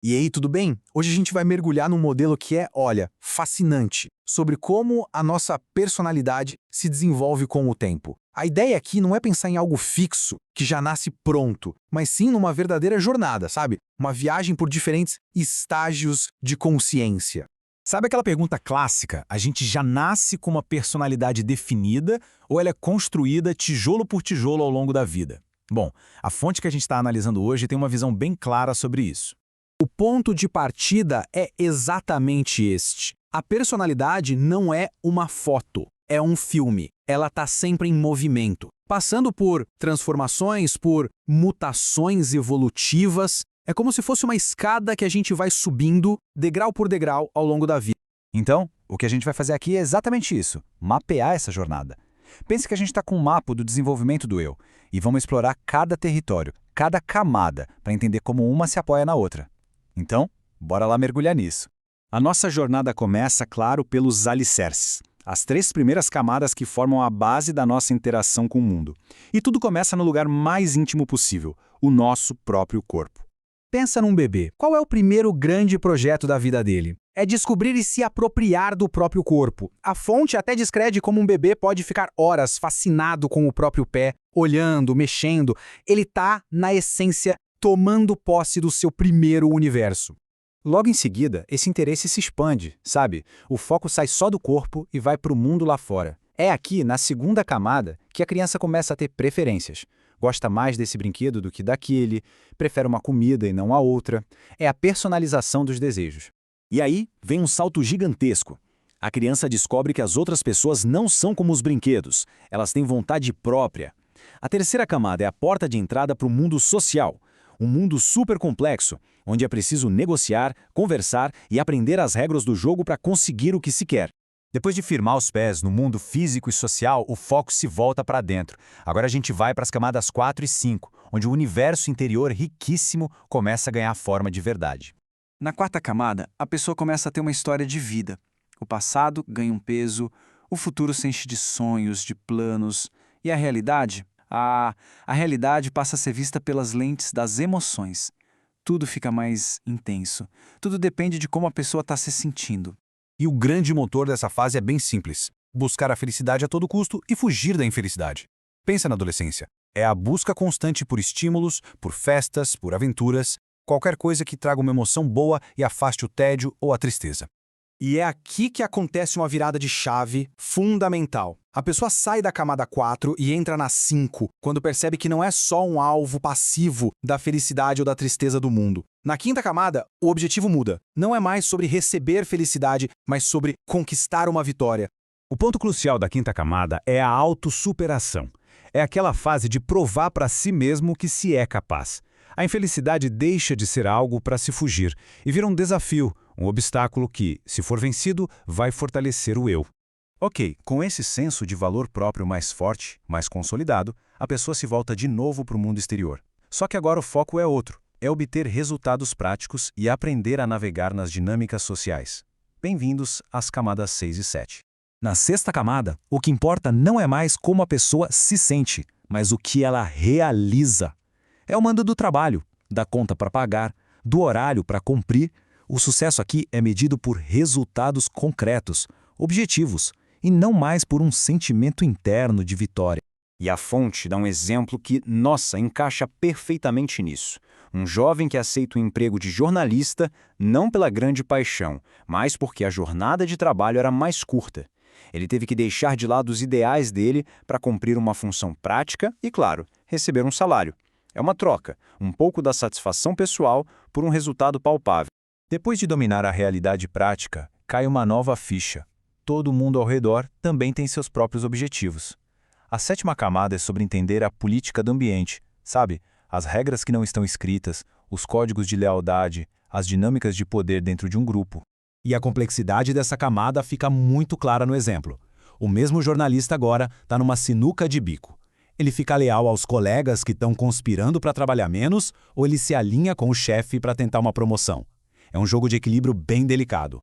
E aí, tudo bem? Hoje a gente vai mergulhar num modelo que é, olha, fascinante, sobre como a nossa personalidade se desenvolve com o tempo. A ideia aqui não é pensar em algo fixo, que já nasce pronto, mas sim numa verdadeira jornada, sabe? Uma viagem por diferentes estágios de consciência. Sabe aquela pergunta clássica? A gente já nasce com uma personalidade definida ou ela é construída tijolo por tijolo ao longo da vida? Bom, a fonte que a gente está analisando hoje tem uma visão bem clara sobre isso. O ponto de partida é exatamente este. A personalidade não é uma foto, é um filme. Ela está sempre em movimento, passando por transformações, por mutações evolutivas. É como se fosse uma escada que a gente vai subindo, degrau por degrau, ao longo da vida. Então, o que a gente vai fazer aqui é exatamente isso, mapear essa jornada. Pense que a gente está com um mapa do desenvolvimento do eu, e vamos explorar cada território, cada camada, para entender como uma se apoia na outra. Então, bora lá mergulhar nisso. A nossa jornada começa, claro, pelos alicerces, as 3 primeiras camadas que formam a base da nossa interação com o mundo. E tudo começa no lugar mais íntimo possível, o nosso próprio corpo. Pensa num bebê. Qual é o primeiro grande projeto da vida dele? É descobrir e se apropriar do próprio corpo. A fonte até descreve como um bebê pode ficar horas fascinado com o próprio pé, olhando, mexendo. Ele está, na essência, tomando posse do seu primeiro universo. Logo em seguida, esse interesse se expande, sabe? O foco sai só do corpo e vai para o mundo lá fora. É aqui, na segunda camada, que a criança começa a ter preferências. Gosta mais desse brinquedo do que daquele, prefere uma comida e não a outra. É a personalização dos desejos. E aí vem um salto gigantesco. A criança descobre que as outras pessoas não são como os brinquedos, elas têm vontade própria. A terceira camada é a porta de entrada para o mundo social. Um mundo super complexo, onde é preciso negociar, conversar e aprender as regras do jogo para conseguir o que se quer. Depois de firmar os pés no mundo físico e social, o foco se volta para dentro. Agora a gente vai para as camadas 4 e 5, onde o universo interior riquíssimo começa a ganhar forma de verdade. Na quarta camada, a pessoa começa a ter uma história de vida. O passado ganha um peso, o futuro se enche de sonhos, de planos. E a realidade? A realidade passa a ser vista pelas lentes das emoções. Tudo fica mais intenso. Tudo depende de como a pessoa está se sentindo. E o grande motor dessa fase é bem simples. Buscar a felicidade a todo custo e fugir da infelicidade. Pensa na adolescência. É a busca constante por estímulos, por festas, por aventuras, qualquer coisa que traga uma emoção boa e afaste o tédio ou a tristeza. E é aqui que acontece uma virada de chave fundamental. A pessoa sai da camada 4 e entra na 5, quando percebe que não é só um alvo passivo da felicidade ou da tristeza do mundo. Na quinta camada, o objetivo muda. Não é mais sobre receber felicidade, mas sobre conquistar uma vitória. O ponto crucial da quinta camada é a autossuperação. É aquela fase de provar para si mesmo que se é capaz. A infelicidade deixa de ser algo para se fugir e vira um desafio, um obstáculo que, se for vencido, vai fortalecer o eu. Ok, com esse senso de valor próprio mais forte, mais consolidado, a pessoa se volta de novo para o mundo exterior. Só que agora o foco é outro, é obter resultados práticos e aprender a navegar nas dinâmicas sociais. Bem-vindos às camadas 6 e 7. Na sexta camada, o que importa não é mais como a pessoa se sente, mas o que ela realiza. É o mando do trabalho, da conta para pagar, do horário para cumprir. O sucesso aqui é medido por resultados concretos, objetivos, e não mais por um sentimento interno de vitória. E a fonte dá um exemplo que, nossa, encaixa perfeitamente nisso. Um jovem que aceita o emprego de jornalista não pela grande paixão, mas porque a jornada de trabalho era mais curta. Ele teve que deixar de lado os ideais dele para cumprir uma função prática e, claro, receber um salário. É uma troca, um pouco da satisfação pessoal por um resultado palpável. Depois de dominar a realidade prática, cai uma nova ficha. Todo mundo ao redor também tem seus próprios objetivos. A sétima camada é sobre entender a política do ambiente, sabe? As regras que não estão escritas, os códigos de lealdade, as dinâmicas de poder dentro de um grupo. E a complexidade dessa camada fica muito clara no exemplo. O mesmo jornalista agora está numa sinuca de bico. Ele fica leal aos colegas que estão conspirando para trabalhar menos ou ele se alinha com o chefe para tentar uma promoção? É um jogo de equilíbrio bem delicado.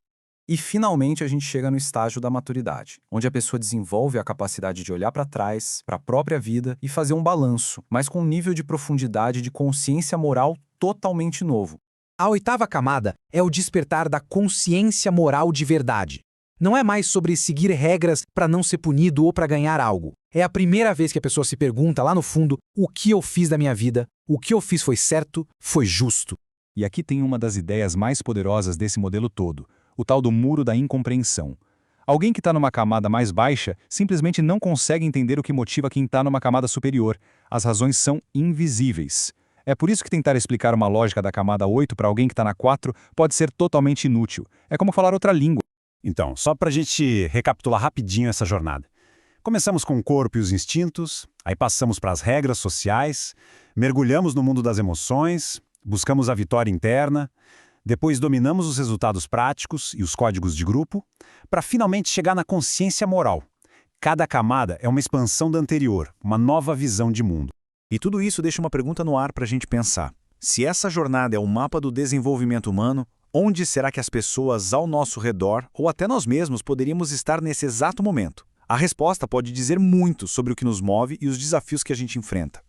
E finalmente a gente chega no estágio da maturidade, onde a pessoa desenvolve a capacidade de olhar para trás, para a própria vida e fazer um balanço, mas com um nível de profundidade de consciência moral totalmente novo. A oitava camada é o despertar da consciência moral de verdade. Não é mais sobre seguir regras para não ser punido ou para ganhar algo. É a primeira vez que a pessoa se pergunta lá no fundo o que eu fiz da minha vida, o que eu fiz foi certo, foi justo. E aqui tem uma das ideias mais poderosas desse modelo todo, o tal do muro da incompreensão. Alguém que está numa camada mais baixa simplesmente não consegue entender o que motiva quem está numa camada superior. As razões são invisíveis. É por isso que tentar explicar uma lógica da camada 8 para alguém que está na 4 pode ser totalmente inútil. É como falar outra língua. Então, só para a gente recapitular rapidinho essa jornada. Começamos com o corpo e os instintos, aí passamos para as regras sociais, mergulhamos no mundo das emoções, buscamos a vitória interna, depois dominamos os resultados práticos e os códigos de grupo, para finalmente chegar na consciência moral. Cada camada é uma expansão da anterior, uma nova visão de mundo. E tudo isso deixa uma pergunta no ar para a gente pensar. Se essa jornada é um mapa do desenvolvimento humano, onde será que as pessoas ao nosso redor, ou até nós mesmos, poderíamos estar nesse exato momento? A resposta pode dizer muito sobre o que nos move e os desafios que a gente enfrenta.